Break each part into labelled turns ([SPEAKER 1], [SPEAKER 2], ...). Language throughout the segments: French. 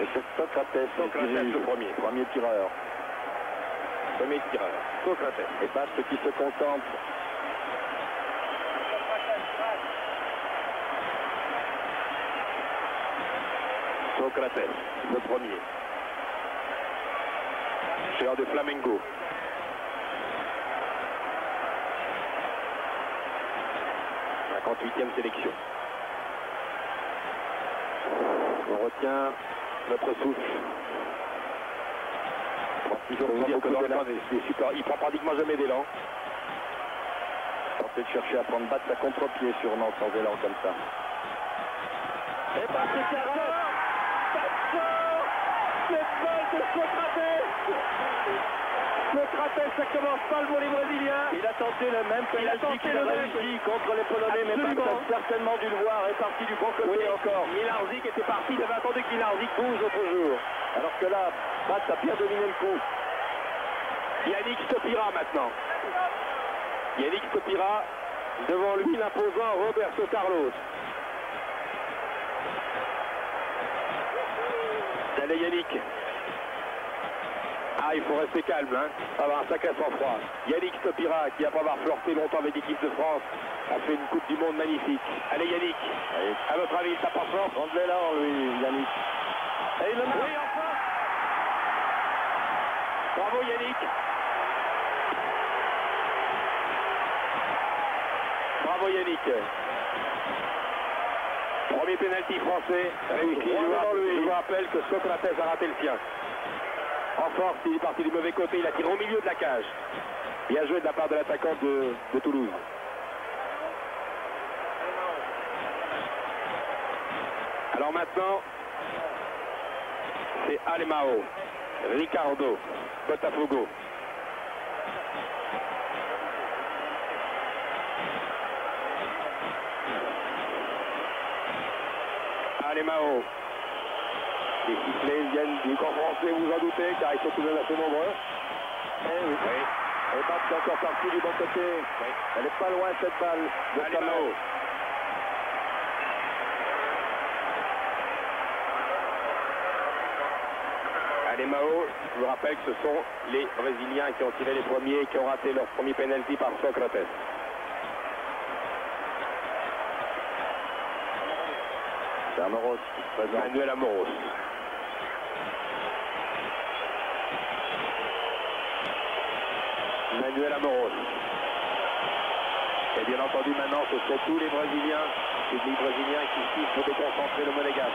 [SPEAKER 1] Et c'est Socrates,
[SPEAKER 2] Le
[SPEAKER 1] premier tireur.
[SPEAKER 2] Premier tireur. Socrates.
[SPEAKER 1] Et Bast qui se concentre.
[SPEAKER 2] Socrates, le premier. Joueur de Flamengo. La 58e sélection. On retient notre souffle. Il faut vous dire que dans le temps, c'est super. Il prend pratiquement jamais d'élan.
[SPEAKER 1] Tenter de chercher à prendre batte à contre-pied sur Nantes sans élan comme ça.
[SPEAKER 2] Et Patrick Carrère, c'est balle de Socrates. Socrates, ça commence pas pour les Brésiliens.
[SPEAKER 1] Il a tenté le même penalty qu'il a réussi contre les Polonais, mais Bast a certainement dû le voir, est parti du bon côté encore.
[SPEAKER 2] Milarzik était parti, il avait attendu que Milarzik bouge l'autre jour.
[SPEAKER 1] Alors que là, Bast a bien dominé le coup.
[SPEAKER 2] Yannick Stopira maintenant. Yannick Stopira, devant lui l'imposant Roberto Carlos. Allez Yannick. Ah, il faut rester calme, hein. Avoir un sacré sang-froid. Yannick Stopira, qui après avoir flirté longtemps avec l'équipe de France, a fait une Coupe du Monde magnifique. Allez Yannick,
[SPEAKER 1] Allez.
[SPEAKER 2] à votre avis, ça passe fort.
[SPEAKER 1] Prends de l'élan, lui, Yannick.
[SPEAKER 2] Et il le met. Oui, enfin. Bravo Yannick. Bravo Yannick. Premier pénalty français réussi. Je vous rappelle que Socrates a raté le sien. En force, il est parti du mauvais côté, il a tiré au milieu de la cage. Bien joué de la part de l'attaquant de Toulouse. Alors maintenant, c'est Alemão, Ricardo, Botafogo. Alemão. Les sifflets viennent du camp français, vous en doutez, car ils sont tout de même assez nombreux.
[SPEAKER 1] Eh oui. Et Bast est encore parti du bon côté.
[SPEAKER 2] Oui.
[SPEAKER 1] Elle est pas loin cette balle de sa main.
[SPEAKER 2] Alemão. Alemão, je vous rappelle que ce sont les Brésiliens qui ont tiré les premiers et qui ont raté leur premier penalty par Socrates.
[SPEAKER 1] C'est Amoros qui se présente.
[SPEAKER 2] Manuel Amoros. Manuel Amoros. Et bien entendu maintenant ce sont tous les Brésiliens, public brésilien qui sifflent pour déconcentrer le Monégasque.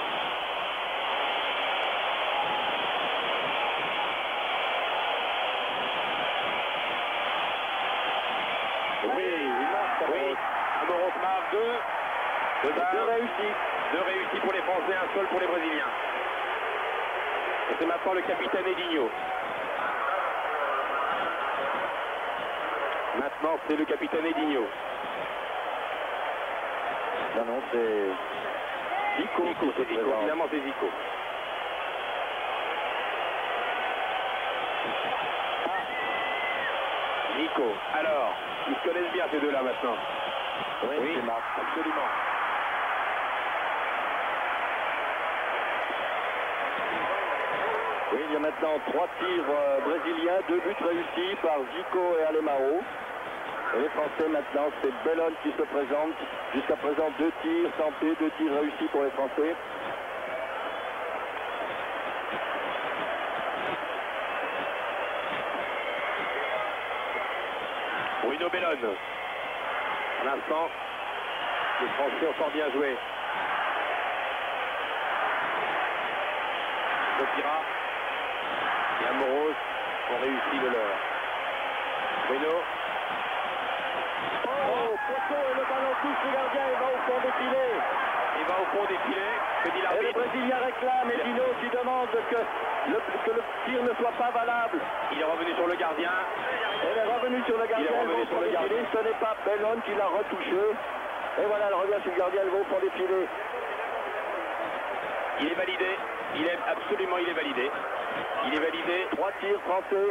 [SPEAKER 2] Oui, il marque. Oui, Amoros marque deux réussites. Deux réussis pour les Français, un seul pour les Brésiliens. Et c'est maintenant le capitaine Edinho. Maintenant, c'est le capitaine Edinho.
[SPEAKER 1] Non, non, c'est Zico qui se
[SPEAKER 2] C'est Zico,
[SPEAKER 1] présente.
[SPEAKER 2] évidemment c'est Zico. Zico. Alors, ils se connaissent bien ces deux-là maintenant.
[SPEAKER 1] Oui, c'est Marc.
[SPEAKER 2] Absolument.
[SPEAKER 1] Oui, il y a maintenant 3 tirs brésiliens, 2 buts réussis par Zico et Alemão. Et les Français maintenant, c'est Bellone qui se présente. Jusqu'à présent, 2 tirs tentés, 2 tirs réussis pour les Français.
[SPEAKER 2] Bruno Bellone. À l'instant, les Français ont fort bien joué. Sopira et Amoros ont réussi le leur. Bruno.
[SPEAKER 1] Oh, poteau, et le ballon touche le gardien, il va au fond des filets.
[SPEAKER 2] Il va au fond des filets. Que dit
[SPEAKER 1] Et le
[SPEAKER 2] l'arbitre?
[SPEAKER 1] Brésilien réclame, et Dino qui demande que le tir ne soit pas valable.
[SPEAKER 2] Il est revenu sur le gardien.
[SPEAKER 1] Elle est revenue sur le gardien,
[SPEAKER 2] Il est revenu
[SPEAKER 1] elle va au
[SPEAKER 2] sur
[SPEAKER 1] fond
[SPEAKER 2] le
[SPEAKER 1] des
[SPEAKER 2] gardien.
[SPEAKER 1] filets. Ce n'est pas Bellone qui l'a retouché. Et voilà, elle revient sur le gardien, elle va au fond des filets.
[SPEAKER 2] Il est validé. Il est validé. Il est validé.
[SPEAKER 1] 3 tirs français.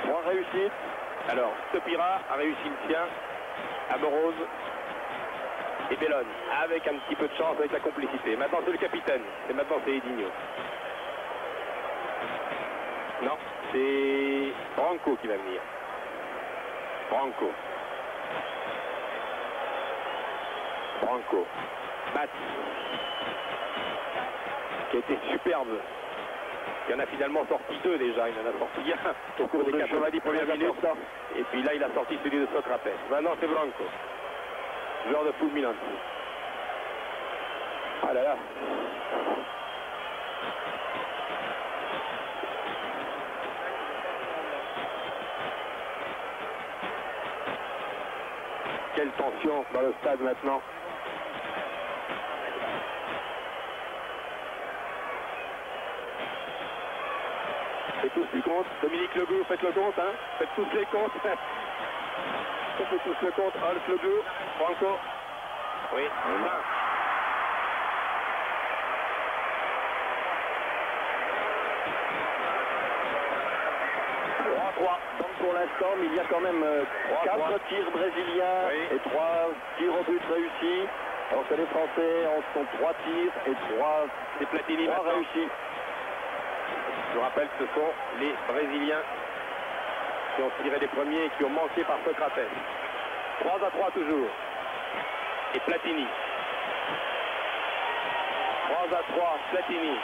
[SPEAKER 1] 3 réussites.
[SPEAKER 2] Alors, Stopira a réussi le sien. Amoros. et Bellone, avec un petit peu de chance, avec la complicité. Maintenant c'est le capitaine, maintenant c'est Edinho. Non, c'est Branco qui va venir. Branco. Mats, qui a été superbe. Il en a finalement sorti 2 déjà, il en a sorti un au cours des 90 premières minutes. Et puis là il a sorti celui de Socrates. Maintenant c'est Branco, joueur de Fulminante. Ah là là. Quelle tension dans le stade maintenant. Faites tous les comptes. Dominique Legout, faites le compte, hein. Faites tous les comptes. Faites tous le compte. Alf Legout, Branco. Oui,
[SPEAKER 1] 3. Donc pour l'instant, il y a quand même 4 tirs brésiliens et 3 tirs au but réussis. Alors que les Français en sont 3 tirs et 3
[SPEAKER 2] Platini
[SPEAKER 1] réussis.
[SPEAKER 2] Je vous rappelle que ce sont les Brésiliens qui ont tiré les premiers et qui ont manqué par Socrates. 3-3 toujours. Et Platini. 3-3, Platini.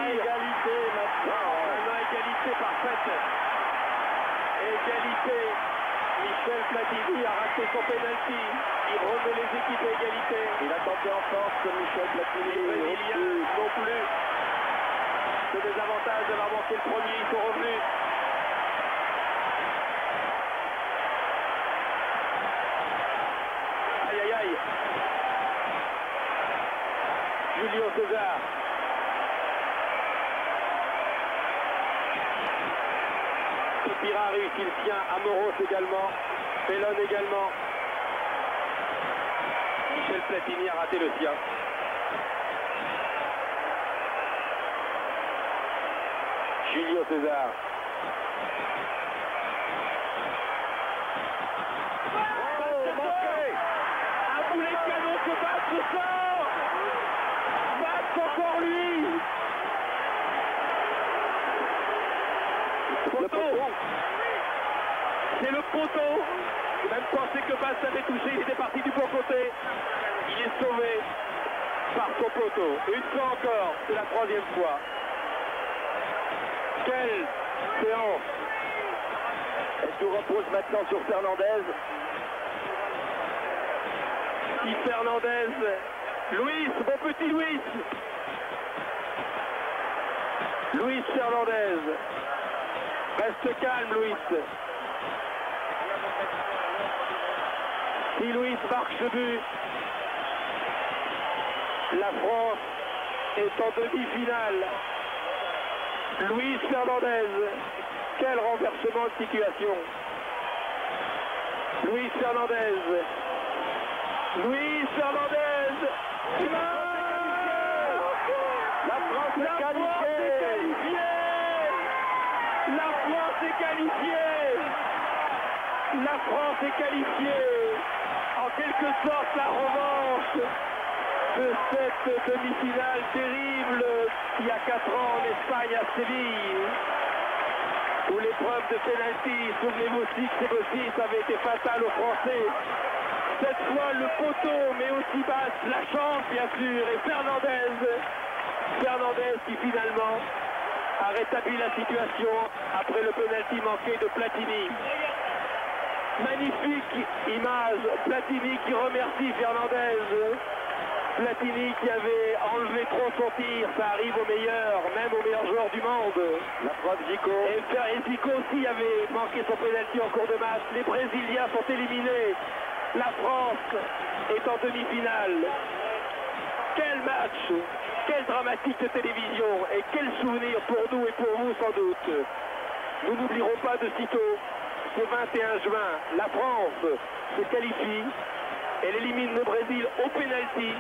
[SPEAKER 1] Égalité maintenant.
[SPEAKER 2] Égalité parfaite. Égalité. Michel Platini a raté son penalty. Il remet les équipes à égalité.
[SPEAKER 1] Il a tenté en force Michel Platini.
[SPEAKER 2] Les Brésiliens non plus. Ce désavantage d'avoir manqué le premier, ils sont revenus. Aïe aïe aïe. Julio César. Pira a réussi le sien, Amoros également, Bellone également. Michel Platini a raté le sien. Julio César. Oh, manqué. Un boulet de canon que Bats sort. Bats encore lui. C'est le poteau. J'ai même pensé que Bass avait touché, il était parti du bon côté. Il est sauvé par son poteau. Une fois encore, c'est la 3e fois. Quelle séance.
[SPEAKER 1] Et tout repose maintenant sur Fernandez.
[SPEAKER 2] Si Fernandez, Luis, mon petit Luis. Luis Fernandez. Reste calme, Luis. Si Luis marque ce but, la France est en demi-finale. Luis Fernandez, quel renversement de situation. Luis Fernandez. Luis Fernandez.
[SPEAKER 1] La France est qualifiée.
[SPEAKER 2] La France est qualifiée. La France est qualifiée. En quelque sorte, la revanche de cette demi-finale terrible il y a 4 ans en Espagne à Séville, où l'épreuve de pénalty, souvenez-vous aussi que ces aussi avait été fatale aux Français. Cette fois, le poteau, mais aussi Basse, la chance bien sûr, et Fernandez qui finalement a rétabli la situation après le pénalty manqué de Platini. Magnifique image, Platini qui remercie Fernandez. Platini qui avait enlevé trop son tir, ça arrive au meilleur, même au meilleur joueur du monde.
[SPEAKER 1] La preuve Zico.
[SPEAKER 2] Et Zico aussi avait manqué son pénalty en cours de match. Les Brésiliens sont éliminés. La France est en demi-finale. Quel match, quel dramatique de télévision et quel souvenir pour nous et pour vous sans doute. Nous n'oublierons pas de sitôt. Ce 21 juin, la France se qualifie. Elle élimine le Brésil au pénalty.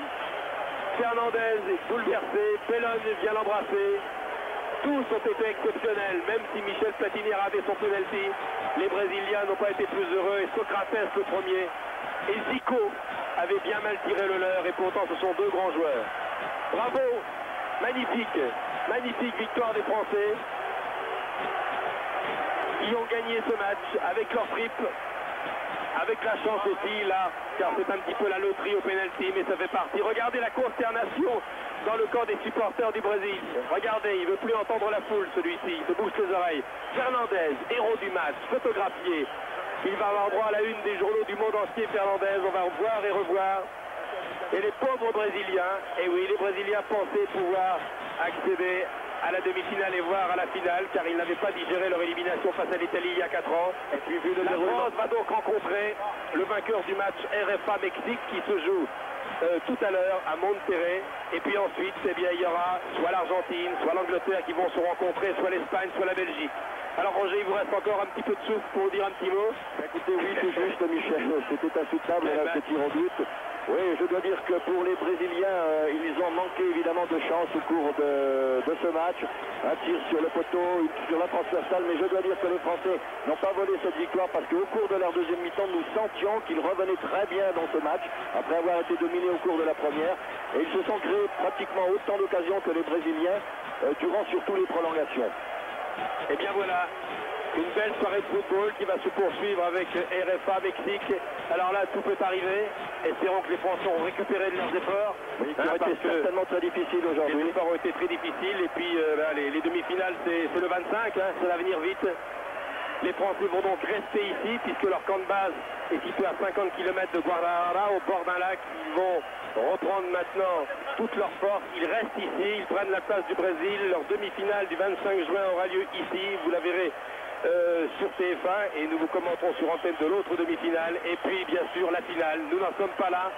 [SPEAKER 2] Fernandez est bouleversé. Bellone vient l'embrasser. Tous ont été exceptionnels, même si Michel Platini a raté son penalty. Les Brésiliens n'ont pas été plus heureux, et Socrates le premier. Et Zico avait bien mal tiré le leur, et pourtant ce sont deux grands joueurs. Bravo, magnifique, magnifique victoire des Français, qui ont gagné ce match avec leur triple. Avec la chance aussi, là, car c'est un petit peu la loterie au pénalty, mais ça fait partie. Regardez la consternation dans le camp des supporters du Brésil. Regardez, il ne veut plus entendre la foule, celui-ci. Il se bouge les oreilles. Fernandez, héros du match, photographié. Il va avoir droit à la une des journaux du monde entier, Fernandez. On va revoir et revoir. Et les pauvres Brésiliens, et oui, les Brésiliens pensaient pouvoir accéder à la demi-finale et voir à la finale, car ils n'avaient pas digéré leur élimination face à l'Italie il y a 4 ans. Et puis vu la France va donc rencontrer le vainqueur du match RFA-Mexique qui se joue tout à l'heure à Monterrey. Et puis ensuite, eh bien, il y aura soit l'Argentine, soit l'Angleterre qui vont se rencontrer, soit l'Espagne, soit la Belgique. Alors Roger, il vous reste encore un petit peu de souffle pour vous dire un petit mot.
[SPEAKER 1] Écoutez, oui, c'est juste, Michel, c'était insoutenable, ce tir au but. Oui, je dois dire que pour les Brésiliens, ils ont manqué évidemment de chance au cours de ce match. Un tir sur le poteau, sur la transversale, mais je dois dire que les Français n'ont pas volé cette victoire parce qu'au cours de leur deuxième mi-temps, nous sentions qu'ils revenaient très bien dans ce match, après avoir été dominés au cours de la première. Et ils se sont créés pratiquement autant d'occasions que les Brésiliens durant surtout les prolongations.
[SPEAKER 2] Et bien voilà, une belle soirée de football qui va se poursuivre avec RFA Mexique. Alors là, tout peut arriver. Espérons que les Français ont récupéré de leurs efforts.
[SPEAKER 1] Oui, qui ont été certainement très difficiles aujourd'hui.
[SPEAKER 2] Les efforts ont été très difficiles. Et puis les demi-finales, c'est le 25, hein, ça va venir vite. Les Français vont donc rester ici puisque leur camp de base est situé à 50 km de Guadalajara, au bord d'un lac. Ils vont reprendre maintenant toute leur force. Ils restent ici, ils prennent la place du Brésil. Leur demi-finale du 25 juin aura lieu ici. Vous la verrez sur TF1 et nous vous commenterons sur antenne de l'autre demi-finale. Et puis bien sûr la finale. Nous n'en sommes pas là.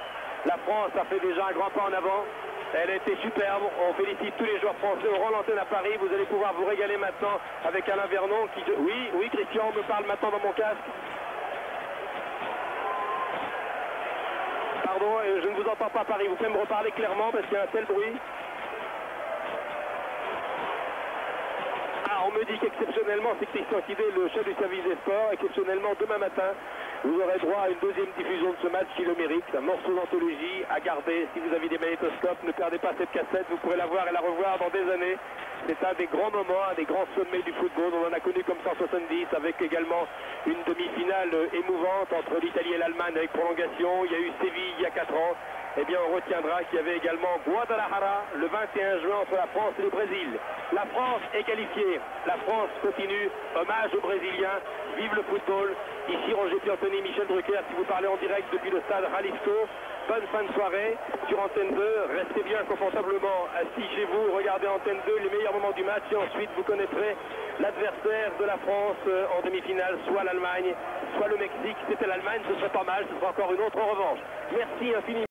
[SPEAKER 2] La France a fait déjà un grand pas en avant. Elle a été superbe. On félicite tous les joueurs français. On rend l'antenne à Paris. Vous allez pouvoir vous régaler maintenant avec Alain Vernon qui... Oui, Christian, on me parle maintenant dans mon casque. Pardon, je ne vous entends pas, Paris. Vous pouvez me reparler clairement parce qu'il y a un tel bruit. On me dit qu'exceptionnellement, c'est Christian Kidé, le chef du service des sports. Exceptionnellement, demain matin, vous aurez droit à une deuxième diffusion de ce match qui le mérite. Un morceau d'anthologie à garder. Si vous avez des magnétoscopes, ne perdez pas cette cassette. Vous pourrez la voir et la revoir dans des années. C'est un des grands moments, un des grands sommets du football. On en a connu comme 170, avec également une demi-finale émouvante entre l'Italie et l'Allemagne avec prolongation. Il y a eu Séville il y a 4 ans. Eh bien, on retiendra qu'il y avait également Guadalajara le 21 juin entre la France et le Brésil. La France est qualifiée. La France continue. Hommage aux Brésiliens. Vive le football. Ici Roger Piantoni, Michel Drucker, si vous parlez en direct depuis le stade Jalisco. Bonne fin de soirée sur Antenne 2. Restez bien confortablement assis chez vous. Regardez Antenne 2, les meilleurs moments du match. Et ensuite, vous connaîtrez l'adversaire de la France en demi-finale, soit l'Allemagne, soit le Mexique. C'était l'Allemagne, ce serait pas mal. Ce sera encore une autre revanche. Merci infiniment.